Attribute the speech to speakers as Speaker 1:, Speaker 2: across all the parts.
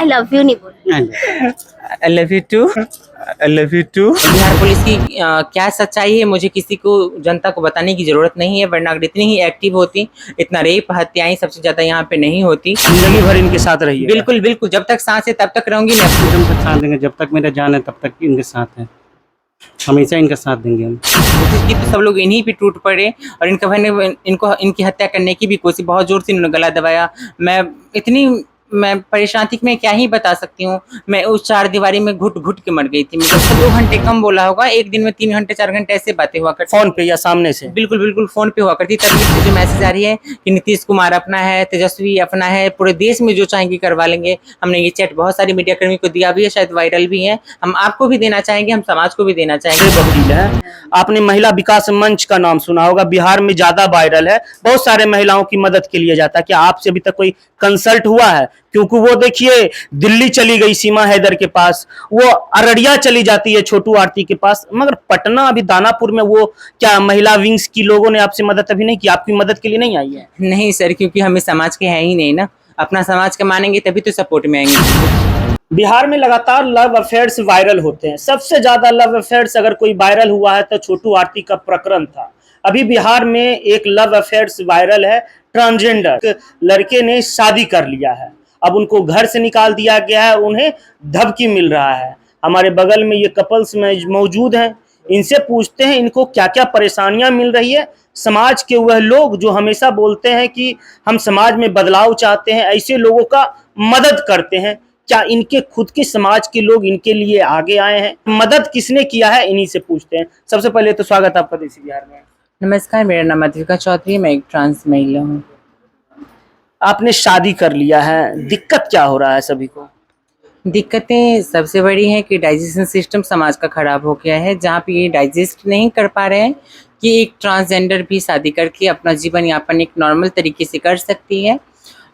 Speaker 1: I love you नहीं बोल।
Speaker 2: I love you too, I love you too. Bihar police की क्या सच्चाई है मुझे किसी को, जनता को बताने की जरूरत नहीं है, वरना अगर इतनी ही एक्टिव होती, इतना रेप हत्याएं सबसे ज्यादा यहाँ पे नहीं होती।
Speaker 3: जिंदगी भर इनके साथ रहिए।
Speaker 2: बिल्कुल बिल्कुल, जब तक सांस है तब तक रहूंगी मैं।
Speaker 3: जब तक साथ देंगे, जब तक मेरा जान है तब तक इनके साथ है, हमेशा इनका साथ देंगे हम।
Speaker 2: कोशिश की तो सब लोग इन्हीं पे टूट पड़े और इनका भाई ने इनको इनकी हत्या करने की भी कोशिश, बहुत जोर से इन्होंने गला दबाया। मैं परेशान थी कि मैं क्या ही बता सकती हूँ। मैं उस चार दीवारी में घुट घुट के मर गई थी। मुझे 2 घंटे कम बोला होगा, एक दिन में 3 घंटे 4 घंटे ऐसे बातें हुआ करती।
Speaker 3: फोन पे या सामने से?
Speaker 2: बिल्कुल बिल्कुल फोन पे हुआ करती। तभी से जो मैसेज आ रही है कि नीतीश कुमार अपना है, तेजस्वी अपना है, पूरे देश में जो चाहेंगे करवा लेंगे। हमने ये चैट बहुत सारी मीडिया कर्मी को दिया भी है, शायद वायरल भी है। हम आपको भी देना चाहेंगे, हम समाज को भी देना चाहेंगे।
Speaker 3: वकील है, आपने महिला विकास मंच का नाम सुना होगा, बिहार में ज्यादा वायरल है, बहुत सारे महिलाओं की मदद के लिए जाता है। क्या आपसे अभी तक कोई कंसल्ट हुआ है? क्योंकि वो देखिए दिल्ली चली गई सीमा हैदर के पास, वो अररिया चली जाती है छोटू आरती के पास, मगर पटना अभी दानापुर में वो क्या महिला विंग्स की लोगों ने आपसे मदद अभी नहीं की? आपकी मदद के लिए नहीं आई है?
Speaker 2: नहीं सर, क्योंकि हमें समाज के है ही नहीं ना। अपना समाज का मानेंगे तभी तो सपोर्ट में आएंगे।
Speaker 3: बिहार में लगातार लव अफेयर्स वायरल होते हैं। सबसे ज्यादा लव अफेयर्स अगर कोई वायरल हुआ है तो छोटू आरती का प्रकरण था। अभी बिहार में एक लव अफेयर्स वायरल है, ट्रांसजेंडर लड़के ने शादी कर लिया है, अब उनको घर से निकाल दिया गया है, उन्हें धमकी मिल रहा है। हमारे बगल में ये कपल्स में मौजूद हैं, इनसे पूछते हैं इनको क्या क्या परेशानियां मिल रही है। समाज के वह लोग जो हमेशा बोलते हैं कि हम समाज में बदलाव चाहते हैं, ऐसे लोगों का मदद करते हैं, क्या इनके खुद के समाज के लोग इनके लिए आगे आए हैं? मदद किसने किया है, इन्हीं से पूछते हैं। सबसे पहले तो स्वागत आपका देसी बिहार में।
Speaker 2: नमस्कार, मेरा नाम अद्विका चौधरी, मैं एक ट्रांस महिला हूँ।
Speaker 3: आपने शादी कर लिया है, दिक्कत क्या हो रहा है सभी को?
Speaker 2: दिक्कतें सबसे बड़ी है कि डाइजेशन सिस्टम समाज का खराब हो गया है, जहाँ पे ये डाइजेस्ट नहीं कर पा रहे हैं कि एक ट्रांसजेंडर भी शादी करके अपना जीवन यापन एक नॉर्मल तरीके से कर सकती है।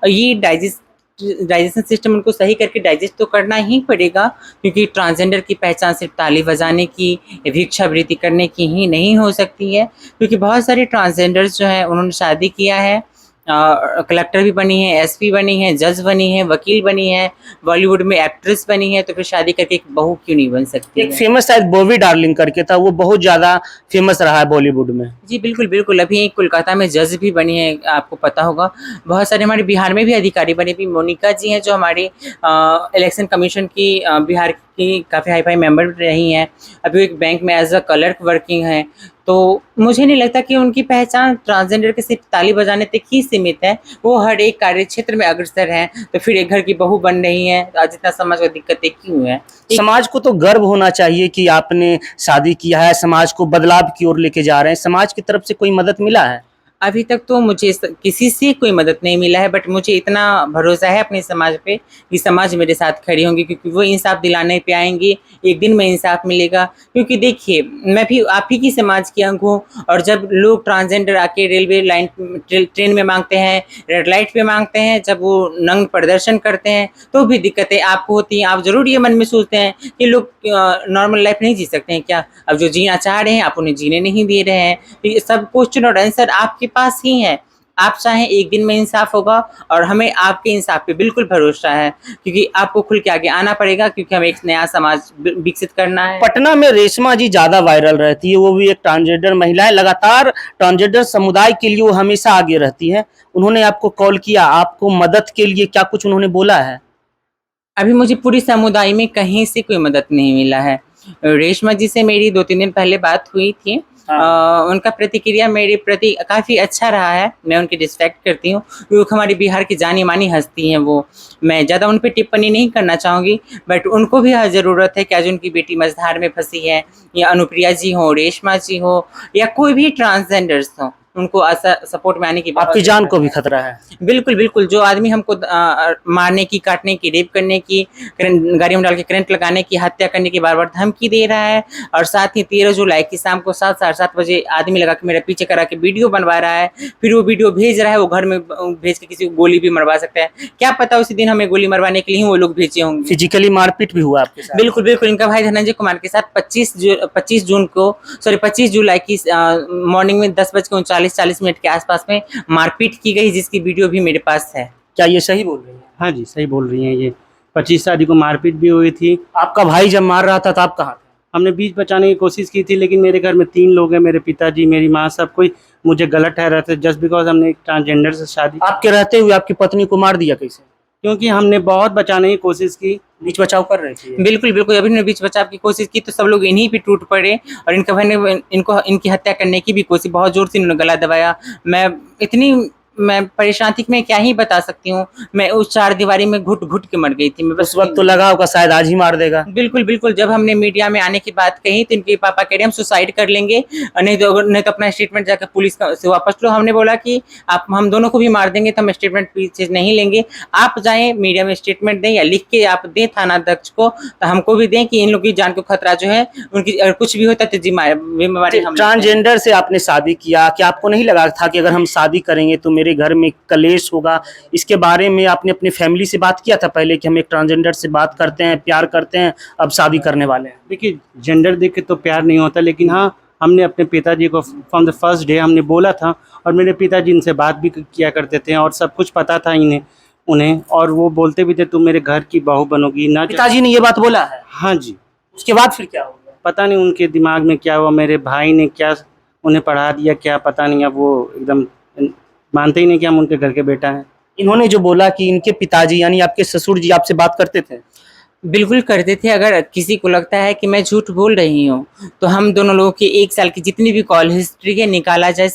Speaker 2: और ये डाइजेशन सिस्टम उनको सही करके डाइजेस्ट तो करना ही पड़ेगा, क्योंकि ट्रांसजेंडर की पहचान सिर्फ ताली बजाने की, भिक्षावृत्ति करने की ही नहीं हो सकती है। क्योंकि बहुत सारे ट्रांसजेंडर्स जो हैं उन्होंने शादी किया है, कलेक्टर भी बनी है, एसपी बनी है, जज बनी है, वकील बनी है, बॉलीवुड में एक्ट्रेस बनी है, तो फिर शादी करके एक बहू क्यों नहीं बन सकती?
Speaker 3: एक फेमस शायद बॉबी डार्लिंग करके था, वो बहुत ज्यादा फेमस रहा है बॉलीवुड में।
Speaker 2: जी बिल्कुल बिल्कुल, अभी कोलकाता में जज भी बनी है, आपको पता होगा। बहुत सारे हमारे बिहार में भी अधिकारी बने भी। मोनिका जी हैं जो हमारी इलेक्शन कमीशन की बिहार की काफ़ी हाई फाई मेंबर रही हैं। अभी एक बैंक में एज अ क्लर्क वर्किंग है। तो मुझे नहीं लगता कि उनकी पहचान ट्रांसजेंडर के सिर्फ ताली बजाने तक ही सीमित है। वो हर एक कार्य क्षेत्र में अग्रसर हैं, तो फिर एक घर की बहू बन रही हैं, तो आज इतना समाज को दिक्कतें क्यों है?
Speaker 3: समाज को तो गर्व होना चाहिए कि आपने शादी किया है, समाज को बदलाव की ओर लेके जा रहे हैं। समाज की तरफ से कोई मदद मिला है?
Speaker 2: अभी तक तो मुझे किसी से कोई मदद नहीं मिला है, बट मुझे इतना भरोसा है अपने समाज पे कि समाज मेरे साथ खड़ी होंगी, क्योंकि वो इंसाफ दिलाने पे आएंगी। एक दिन में इंसाफ मिलेगा। क्योंकि देखिए, मैं भी आप ही की समाज की अंग हूँ, और जब लोग ट्रांसजेंडर आके रेलवे लाइन ट्रेन में मांगते हैं, रेड लाइट पे मांगते हैं, जब वो नंग प्रदर्शन करते हैं, तो भी दिक्कतें आपको होती हैं। आप जरूर ये मन में सोचते हैं कि लोग नॉर्मल लाइफ नहीं जी सकते हैं क्या? अब जो जीना चाह रहे हैं आप उन्हें जीने नहीं दे रहे हैं। तो ये सब क्वेश्चन और आंसर आपके पास ही है। आप चाहें एक दिन में इंसाफ होगा, और हमें आपके इंसाफ पे बिल्कुल भरोसा है, क्योंकि आपको खुल के आगे आना पड़ेगा, क्योंकि हमें एक नया समाज विकसित करना है।
Speaker 3: पटना में रेशमा जी ज्यादा वायरल रहती है, वो भी एक ट्रांसजेंडर महिला है, लगातार ट्रांसजेंडर समुदाय के लिए वो हमेशा आगे रहती है। उन्होंने आपको कॉल किया, आपको मदद के लिए क्या कुछ उन्होंने बोला है?
Speaker 2: अभी मुझे पूरी समुदाय में कहीं से कोई मदद नहीं मिला है। रेशमा जी से मेरी 2-3 दिन पहले बात हुई थी। उनका प्रतिक्रिया मेरे प्रति काफ़ी अच्छा रहा है। मैं उनकी रिस्पेक्ट करती हूँ, क्योंकि हमारी बिहार की जानी मानी हस्ती हैं वो। मैं ज़्यादा उन पर टिप्पणी नहीं करना चाहूँगी, बट उनको भी ज़रूरत है कि आज उनकी बेटी मझधार में फंसी है, या अनुप्रिया जी हो, रेशमा जी हो, या कोई भी ट्रांसजेंडर्स हो, उनको सपोर्ट में आने की
Speaker 3: आपकी जान को भी खतरा है?
Speaker 2: बिल्कुल बिल्कुल। जो आदमी हमको मारने की, काटने की, रेप करने की, गाड़ी में डाल के करंट लगाने की, हत्या करने की बार बार धमकी दे रहा है, और साथ ही 13 जुलाई की शाम को 7 साढ़े 7 बजे आदमी लगा के मेरा पीछे करा के वीडियो बनवा रहा है, फिर वो वीडियो भेज रहा है, वो घर में भेज के किसी को गोली भी मरवा सकता है। क्या पता उसी दिन हमें गोली मरवाने के लिए ही वो लोग भेजे होंगे।
Speaker 3: फिजिकली मारपीट भी हुआ आपके साथ?
Speaker 2: बिल्कुल बिल्कुल। इनका भाई धनंजय कुमार के साथ 25 जुलाई की मॉर्निंग में 10:39 के आसपास में मारपीट की गई, जिसकी वीडियो भी मेरे पास है।
Speaker 3: क्या ये सही बोल रही है?
Speaker 4: हाँ जी, सही बोल रही हैं ये।
Speaker 1: 25 तारीख को मारपीट भी हुई थी।
Speaker 3: आपका भाई जब मार रहा था तो आप कहाँ थे?
Speaker 1: हमने बीच बचाने की कोशिश की थी, लेकिन मेरे घर में 3 लोग हैं, मेरे पिताजी, मेरी माँ, सब कोई मुझे गलत ठहरा थे जस्ट बिकॉज हमने एक ट्रांसजेंडर से शादी,
Speaker 3: आपके रहते हुए आपकी पत्नी को मार दिया कैसे?
Speaker 1: क्योंकि हमने बहुत बचाने की कोशिश की।
Speaker 3: बीच बचाव कर रहे थे?
Speaker 2: बिल्कुल बिल्कुल, अभी इन्होंने बीच बचाव की कोशिश की तो सब लोग इन्हीं पे टूट पड़े और इनके भाई ने इनको इनकी हत्या करने की भी कोशिश, बहुत जोर से इन्होंने गला दबाया। मैं परेशान थी कि मैं क्या ही बता सकती हूँ। मैं उस चारदीवारी में घुट-घुट के मर गई थी। मैं बस
Speaker 3: उस वक्त तो लगा होगा शायद आज ही मार देगा।
Speaker 2: बिल्कुल, बिल्कुल, जब हमने मीडिया में आने की बात कही तो इनके पापा कह रहे हम सुसाइड कर लेंगे, नहीं तो अपना स्टेटमेंट जाकर पुलिस का से वापस लो। हमने बोला कि आप हम दोनों को भी मार देंगे तो हम स्टेटमेंट पीछे नहीं लेंगे। आप जाएँ मीडिया में स्टेटमेंट दें या लिख के आप दें थाना अध्यक्ष को, तो हमको भी दें कि इन लोगों की जान को खतरा जो है, उनकी अगर कुछ भी होता है तो ज़िम्मेवारी हम लेते हैं।
Speaker 3: ट्रांसजेंडर से आपने शादी किया, क्या आपको नहीं लगा था कि अगर हम शादी करेंगे तो मेरे घर में कलेश होगा? इसके बारे में आपने अपनी फैमिली से बात किया था पहले कि हम एक ट्रांसजेंडर से बात करते हैं, प्यार करते हैं, अब शादी करने वाले हैं?
Speaker 1: देखिए, जेंडर देख के तो प्यार नहीं होता, लेकिन हाँ, हमने अपने पिताजी को फ्रॉम द फर्स्ट डे हमने बोला था, और मेरे पिताजी इनसे बात भी किया करते थे और सब कुछ पता था उन्हें, और वो बोलते भी थे तुम मेरे घर की बहू बनोगी ना।
Speaker 3: पिताजी ने ये बात बोला है?
Speaker 1: हाँ जी।
Speaker 3: उसके बाद फिर क्या हुआ?
Speaker 1: पता नहीं उनके दिमाग में क्या हुआ, मेरे भाई ने क्या उन्हें पढ़ा दिया, क्या पता नहीं। अब वो एकदम मानते ही नहीं कि हम उनके घर के बेटा हैं।
Speaker 3: इन्होंने जो बोला कि इनके पिताजी यानी आपके ससुर जी आपसे बात करते थे?
Speaker 2: बिल्कुल करते थे। अगर किसी को लगता है कि मैं झूठ बोल रही हूँ, तो हम दोनों लोगों की 1 साल की जितनी भी कॉल हिस्ट्री है निकाला जाए,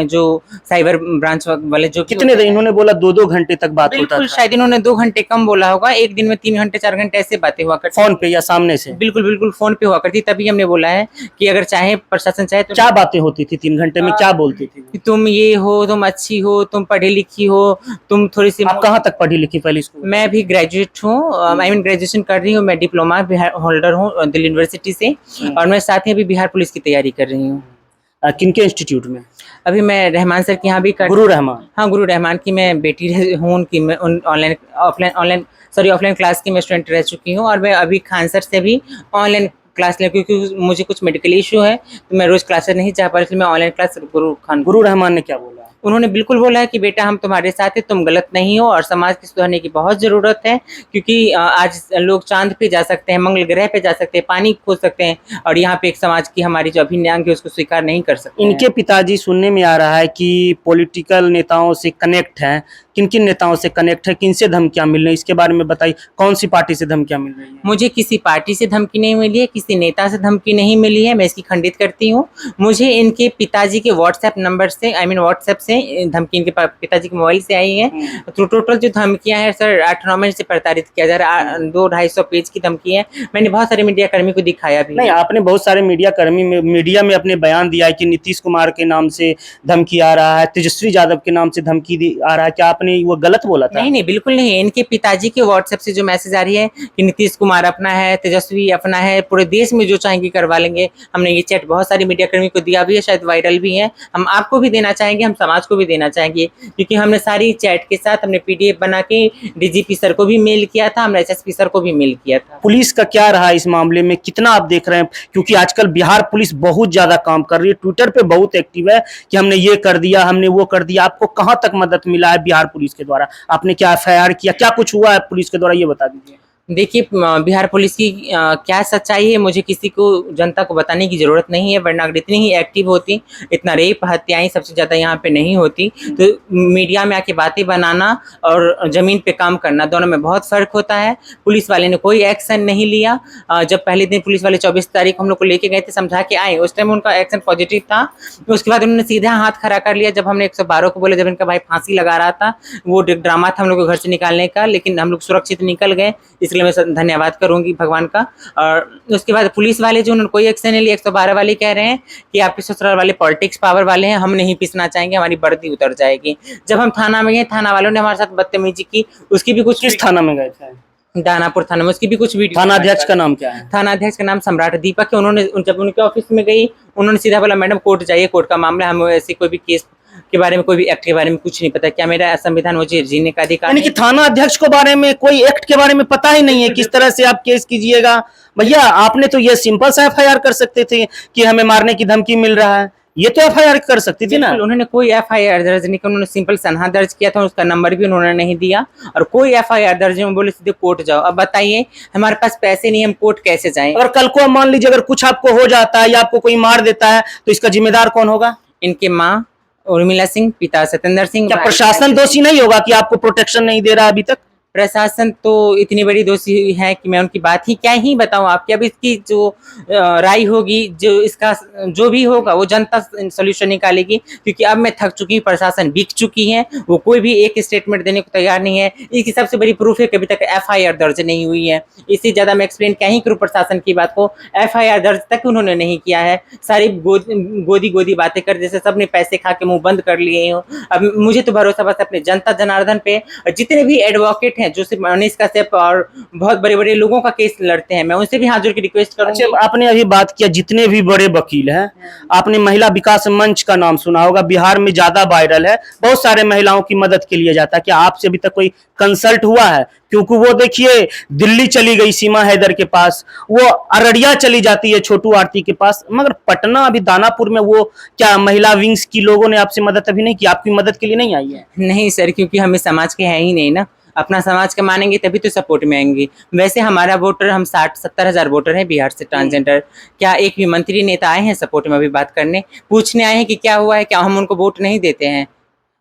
Speaker 2: जो साइबर ब्रांच वाले जो
Speaker 3: कितने देर? इन्होंने बोला 2-2 घंटे तक बात होता
Speaker 2: बिल्कुल,
Speaker 3: था।
Speaker 2: शायद इन्होंने 2 घंटे कम बोला होगा, एक दिन में 3 घंटे 4 घंटे ऐसे बातें हुआ करती।
Speaker 3: फोन पे या सामने से?
Speaker 2: बिल्कुल, बिल्कुल फ़ोन पे हुआ करती। तभी हमने बोला है कि अगर चाहे प्रशासन चाहे तो
Speaker 3: क्या बातें होती थी 3 घंटे में, क्या बोलती थी?
Speaker 2: कि तुम ये हो, तुम अच्छी हो, तुम पढ़ी-लिखी हो, तुम थोड़ी-सी
Speaker 3: आप कहाँ तक पढ़ी लिखी पहले इसको?
Speaker 2: मैं भी ग्रेजुएट हूँ, आई मीन ग्रेजुएशन कर रही हूँ, मैं डिप्लोमा बिहार होल्डर हूँ दिल्ली यूनिवर्सिटी से, और मैं साथ ही अभी बिहार पुलिस की तैयारी कर रही हूँ।
Speaker 3: किनके इंस्टीट्यूट में?
Speaker 2: अभी मैं रहमान सर के यहाँ भी कर
Speaker 3: गुरु रहमान?
Speaker 2: हाँ, गुरु रहमान की मैं बेटी हूँ, उनकी मैं उन ऑफलाइन क्लास की मैं स्टूडेंट रह चुकी हूँ, और मैं अभी खान सर से भी ऑनलाइन क्लास ले, क्योंकि मुझे कुछ मेडिकल इशू है तो मैं रोज़ क्लासेस नहीं जा पा रही, इसलिए मैं ऑनलाइन क्लास
Speaker 3: गुरु रहमान ने क्या बोला?
Speaker 2: उन्होंने बिल्कुल बोला है कि बेटा हम तुम्हारे साथ हैं, तुम गलत नहीं हो और समाज की सुधारने की बहुत ज़रूरत है, क्योंकि आज लोग चाँद पे जा सकते हैं, मंगल ग्रह पे जा सकते हैं, पानी खोज सकते हैं, और यहाँ पे एक समाज की हमारी जो अभिन्यांग है उसको स्वीकार नहीं कर सकते हैं।
Speaker 3: इनके पिताजी सुनने में आ रहा है कि पॉलिटिकल नेताओं से कनेक्ट हैं। किन-किन नेताओं से कनेक्ट है? किनसे धमकियाँ मिल रही हैं? इसके बारे में बताइए। कौन-सी पार्टी से धमकियाँ मिल रही हैं?
Speaker 2: मुझे किसी पार्टी से धमकी नहीं मिली है, किसी नेता से धमकी नहीं मिली है, मैं इसकी खंडित करती हूँ। मुझे इनके पिताजी के व्हाट्सएप नंबर से, आई मीन व्हाट्सएप से धमकी इनके पिताजी के मोबाइल से आई है। तो टोटल जो धमकियाँ हैं सर 8-9 महीने से प्रताड़ित किया जा रहा है, 200-250 पेज की धमकी है। मैंने बहुत सारे मीडिया कर्मी को दिखाया भी
Speaker 3: नहीं,
Speaker 2: है।
Speaker 3: आपने बहुत सारे मीडिया में अपने बयान दिया है कि नीतीश कुमार के नाम से धमकी आ रहा है, तेजस्वी यादव के नाम से धमकी आ रहा है। क्या आपने वो गलत बोला था?
Speaker 2: नहीं, बिल्कुल नहीं। इनके पिताजी के व्हाट्सएप से जो मैसेज आ रही है कि नीतीश कुमार अपना है, तेजस्वी अपना है, पूरे देश में जो चाहेंगे करवा लेंगे। हमने ये चैट बहुत सारे मीडिया कर्मी को दिया भी है, शायद वायरल भी है। हम आपको भी देना चाहेंगे, हम समाज को भी देना चाहेंगे, क्योंकि हमने सारी चैट के साथ हमने पीडीएफ बना के डीजीपी सर को भी मेल किया था, हमने एसएसपी सर को भी मेल किया था।
Speaker 3: पुलिस का क्या रहा इस मामले में? कितना आप देख रहे हैं? क्योंकि आजकल बिहार पुलिस बहुत ज्यादा काम कर रही है, ट्विटर पे बहुत एक्टिव है कि हमने ये कर दिया, हमने वो कर दिया। आपको कहाँ तक मदद मिला है बिहार पुलिस के द्वारा? आपने क्या एफआईआर किया? क्या कुछ हुआ है पुलिस के द्वारा, ये बता दीजिए।
Speaker 2: देखिए, बिहार पुलिस की क्या सच्चाई है मुझे किसी को, जनता को बताने की ज़रूरत नहीं है, वरना अगर इतनी ही एक्टिव होती, इतना रेप हत्याएं सबसे ज़्यादा यहाँ पे नहीं होती। तो मीडिया में आके बातें बनाना और ज़मीन पे काम करना, दोनों में बहुत फ़र्क होता है। पुलिस वाले ने कोई एक्शन नहीं लिया। जब पहले दिन पुलिस वाले 24 तारीख हम लोग को लेके गए थे, समझा के आए, उस टाइम उनका एक्शन पॉजिटिव था। उसके बाद उन्होंने सीधा हाथ खड़ा कर लिया जब हमने 112 को बोला, जब इनका भाई फांसी लगा रहा था। वो ड्रामा था हम लोग को घर से निकालने का, लेकिन हम लोग सुरक्षित निकल गए, इसलिए मैं धन्यवाद करूंगी भगवान का। और उसके बाद पुलिस वाले जो उन्होंने कोई एक्शन नहीं लिया, 112 वाले कह रहे हैं कि आपके ससुराल वाले पॉलिटिक्स पावर वाले हैं, हम नहीं पीसना चाहेंगे, हमारी वर्दी उतर जाएगी। जब हम थाना में गए, थाना वालों ने हमारे साथ बदतमीजी की, उसकी भी कुछ।
Speaker 3: किस थाना में गए थे?
Speaker 2: दानापुर थाना में, उसकी भी कुछ वीडियो।
Speaker 3: थाना अध्यक्ष का नाम क्या है?
Speaker 2: थाना अध्यक्ष का नाम सम्राट दीपक है। उन्होंने जब उनके ऑफिस में गई, उन्होंने सीधा बोला मैडम कोर्ट जाइए, कोर्ट का मामला, हमें ऐसे कोई भी केस के बारे में, कोई भी एक्ट के बारे में कुछ नहीं पता। क्या मेरा संविधान मुझे जीने का अधिकार
Speaker 3: यानी कि थाना अध्यक्ष के बारे में, कोई एक्ट के बारे में पता ही नहीं है, किस तरह से आप केस कीजिएगा? भैया आपने तो ये सिंपल सा एफआईआर कर सकते थे कि हमें मारने की धमकी मिल रहा है। ये तो एफआईआर कर सकती थी ना।
Speaker 2: बिल्कुल, उन्होंने कोई एफआईआर दर्ज नहीं किया, उन्होंने सिंपल सनहा दर्ज किया था, उसका नंबर भी उन्होंने नहीं दिया और कोई एफआईआर दर्ज नहीं, बोले सीधे कोर्ट जाओ। अब बताइए, हमारे पास पैसे नहीं, हम कोर्ट कैसे जाएं?
Speaker 3: अगर कल को मान लीजिए अगर कुछ आपको हो जाता है या आपको कोई मार देता है तो इसका जिम्मेदार कौन होगा?
Speaker 2: इनके माँ उर्मिला सिंह, पिता सत्येंद्र सिंह।
Speaker 3: क्या प्रशासन दोषी नहीं होगा कि आपको प्रोटेक्शन नहीं दे रहा अभी तक?
Speaker 2: प्रशासन तो इतनी बड़ी दोषी है कि मैं उनकी बात ही क्या ही बताऊं आपकी। अब इसकी जो राय होगी, जो इसका जो भी होगा वो जनता सोल्यूशन निकालेगी, क्योंकि अब मैं थक चुकी हूँ, प्रशासन बिक चुकी है, वो कोई भी एक स्टेटमेंट देने को तैयार नहीं है। इसकी सबसे बड़ी प्रूफ है कि अभी तक एफआईआर दर्ज नहीं हुई है। इससे ज्यादा मैं एक्सप्लेन क्या ही करूँ प्रशासन की बात को, एफआईआर दर्ज तक उन्होंने नहीं किया है। सारी गोदी बातें कर, जैसे सबने पैसे खा के मुंह बंद कर लिए हो। अब मुझे तो भरोसा बस अपने जनता जनार्दन पे, और जितने भी एडवोकेट जो सिर्फ मनीष कश्यप और बहुत बड़े बड़े लोगों का केस लड़ते हैं, मैं उनसे भी हाथ जोड़ के रिक्वेस्ट करूंगी।
Speaker 3: अच्छा, आपने अभी बात किया जितने भी बड़े वकील हैं, आपने महिला विकास मंच का नाम सुना होगा, बिहार में ज्यादा वायरल है, बहुत सारे महिलाओं की मदद के लिए जाता है। क्या आपसे अभी तक कोई कंसल्ट हुआ है? क्योंकि वो देखिए दिल्ली चली गई सीमा हैदर के पास, वो अररिया चली जाती है छोटू आरती के पास, मगर पटना अभी दानापुर में वो क्या महिला विंग्स की लोगों ने आपसे मदद अभी नहीं की? आपकी मदद के लिए नहीं आई है?
Speaker 2: नहीं सर, क्योंकि हमें समाज के है ही नहीं ना, अपना समाज का मानेंगे तभी तो सपोर्ट में आएंगे। वैसे हमारा वोटर, हम 60-70 हजार वोटर हैं बिहार से ट्रांसजेंडर। क्या एक भी मंत्री नेता आए हैं सपोर्ट में अभी बात करने, पूछने आए हैं कि क्या हुआ है? क्या हम उनको वोट नहीं देते हैं?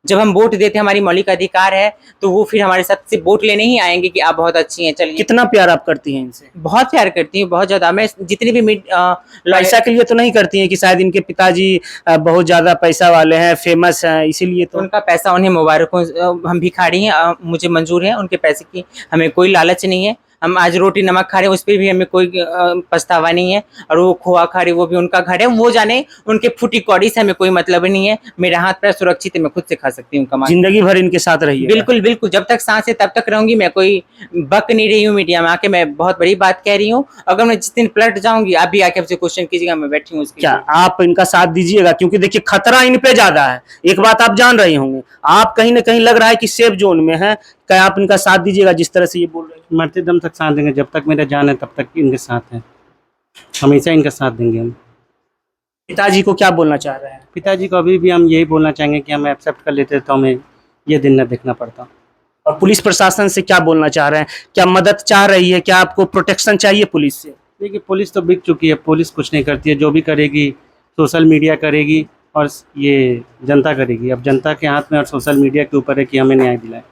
Speaker 2: जब हम वोट देते हैं, हमारी मौलिक अधिकार है, तो वो फिर हमारे साथ से वोट लेने ही आएंगे कि आप बहुत अच्छी हैं, चलिए।
Speaker 3: कितना प्यार आप करती हैं इनसे?
Speaker 2: बहुत प्यार करती हूँ, बहुत ज्यादा। मैं जितनी भी
Speaker 3: पैसा के लिए तो नहीं करती हैं कि शायद इनके पिताजी बहुत ज्यादा पैसा वाले हैं, फेमस हैं, इसीलिए तो?
Speaker 2: उनका पैसा उन्हें मुबारक हो, हम भिखारी हैं, मुझे मंजूर है, उनके पैसे की हमें कोई लालच नहीं है। हम आज रोटी नमक खा रहे हैं, उस पर भी हमें कोई पछतावा नहीं है। और वो खोआ खा रहे, वो भी उनका घर है, वो जाने, उनके फूटी कौड़ी से हमें कोई मतलब नहीं है। मेरा हाथ पैर सुरक्षित है, मैं खुद से खा सकती हूँ कमा।
Speaker 3: जिंदगी भर इनके साथ रही?
Speaker 2: बिल्कुल बिल्कुल, जब तक सांस है तब तक रहूंगी। मैं कोई बक नहीं रही हूँ मीडिया में आके, मैं बहुत बड़ी बात कह रही हूँ। अगर मैं जिस दिन पलट जाऊंगी, आप भी आके हमसे क्वेश्चन कीजिएगा, मैं बैठी हूँ।
Speaker 3: क्या आप इनका साथ दीजिएगा? क्योंकि देखिए खतरा इन पे ज्यादा है, एक बात आप जान रहे होंगे, आप कहीं ना कहीं लग रहा है कि सेफ जोन में है। क्या आप इनका साथ दीजिएगा जिस तरह से ये बोल रहे हैं?
Speaker 1: मरते दम तक साथ देंगे, जब तक मेरा जान है तब तक इनके साथ है, हमेशा इनका साथ देंगे हम।
Speaker 3: पिताजी को क्या बोलना चाह रहे हैं?
Speaker 1: पिताजी को अभी भी हम यही बोलना चाहेंगे कि हम एक्सेप्ट कर लेते तो हमें ये दिन न देखना पड़ता।
Speaker 3: और पुलिस प्रशासन से क्या बोलना चाह रहे हैं? क्या मदद चाह रही है? क्या आपको प्रोटेक्शन चाहिए पुलिस से?
Speaker 1: देखिए, पुलिस तो बिक चुकी है, पुलिस कुछ नहीं करती है, जो भी करेगी सोशल मीडिया करेगी और ये जनता करेगी। अब जनता के हाथ में और सोशल मीडिया के ऊपर है कि हमें न्याय दिलाए।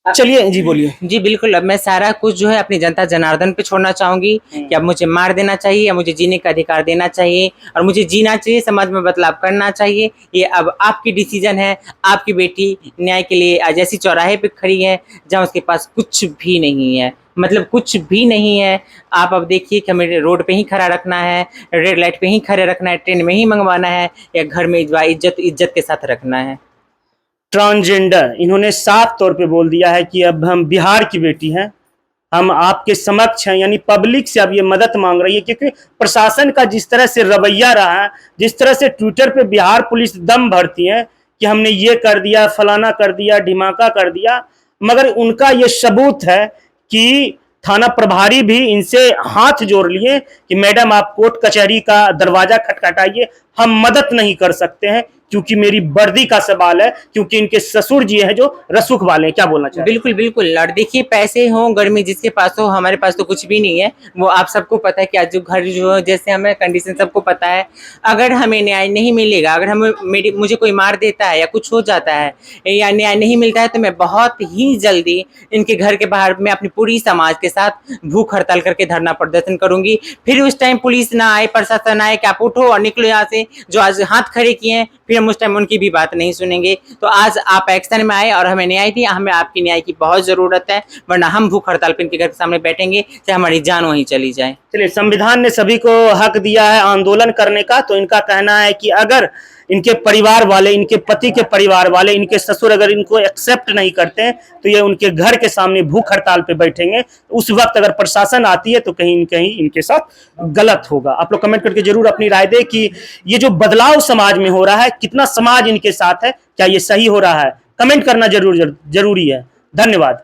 Speaker 3: चलिए जी, बोलिए।
Speaker 2: जी बिल्कुल, अब मैं सारा कुछ जो है अपनी जनता जनार्दन पे छोड़ना चाहूंगी कि अब मुझे मार देना चाहिए या मुझे जीने का अधिकार देना चाहिए और मुझे जीना चाहिए, समाज में बदलाव करना चाहिए। ये अब आपकी डिसीजन है। आपकी बेटी न्याय के लिए आज ऐसी चौराहे पे खड़ी है जहाँ उसके पास कुछ भी नहीं है, मतलब कुछ भी नहीं है। आप अब देखिए कि हमें रोड पे ही खड़ा रखना है, रेड लाइट पे ही खड़े रखना है, ट्रेन में ही मंगवाना है, या घर में इज्जत के साथ रखना है।
Speaker 3: ट्रांसजेंडर इन्होंने साफ तौर पे बोल दिया है कि अब हम बिहार की बेटी हैं, हम आपके समक्ष हैं, यानी पब्लिक से अब ये मदद मांग रही है। क्योंकि प्रशासन का जिस तरह से रवैया रहा है, जिस तरह से ट्विटर पे बिहार पुलिस दम भरती है कि हमने ये कर दिया, फलाना कर दिया, ढिमाका कर दिया, मगर उनका ये सबूत है कि थाना प्रभारी भी इनसे हाथ जोड़ लिए कि मैडम आप कोर्ट कचहरी का दरवाजा खटखटाइए, हम मदद नहीं कर सकते हैं क्योंकि मेरी वर्दी का सवाल है, क्योंकि इनके ससुर जी हैं जो रसूख वाले हैं। क्या बोलना चाहिए?
Speaker 2: बिल्कुल बिल्कुल, और देखिए पैसे हो गर्मी जिसके पास हो, हमारे पास तो कुछ भी नहीं है। वो आप सबको पता है कि आज जो घर जो जैसे हमें कंडीशन सबको पता है। अगर हमें न्याय नहीं मिलेगा, अगर मुझे कोई मार देता है या कुछ हो जाता है या न्याय नहीं मिलता है, तो मैं बहुत ही जल्दी इनके घर के बाहर में अपनी पूरी समाज के साथ भूख हड़ताल करके धरना प्रदर्शन करूंगी। फिर उस टाइम पुलिस ना आए, प्रशासन आए कि आप उठो और निकलो यहाँ से, जो आज हाथ खड़े किए हैं, फिर हम उस टाइम उनकी भी बात नहीं सुनेंगे। तो आज आप एक्शन में आए और हमें न्याय दिया, हमें आपकी न्याय की बहुत जरूरत है, वरना हम भूख हड़ताल पे इनके घर के सामने बैठेंगे चाहे हमारी जान वहीं चली जाए।
Speaker 3: चलिए, संविधान ने सभी को हक दिया है आंदोलन करने का, तो इनका कहना है कि अगर इनके परिवार वाले, इनके पति के परिवार वाले, इनके ससुर अगर इनको एक्सेप्ट नहीं करते हैं तो ये उनके घर के सामने भूख हड़ताल पे बैठेंगे। उस वक्त अगर प्रशासन आती है तो कहीं न कहीं इनके साथ गलत होगा। आप लोग कमेंट करके जरूर अपनी राय दें कि ये जो बदलाव समाज में हो रहा है, कितना समाज इनके साथ है, क्या ये सही हो रहा है? कमेंट करना जरूरी है। धन्यवाद।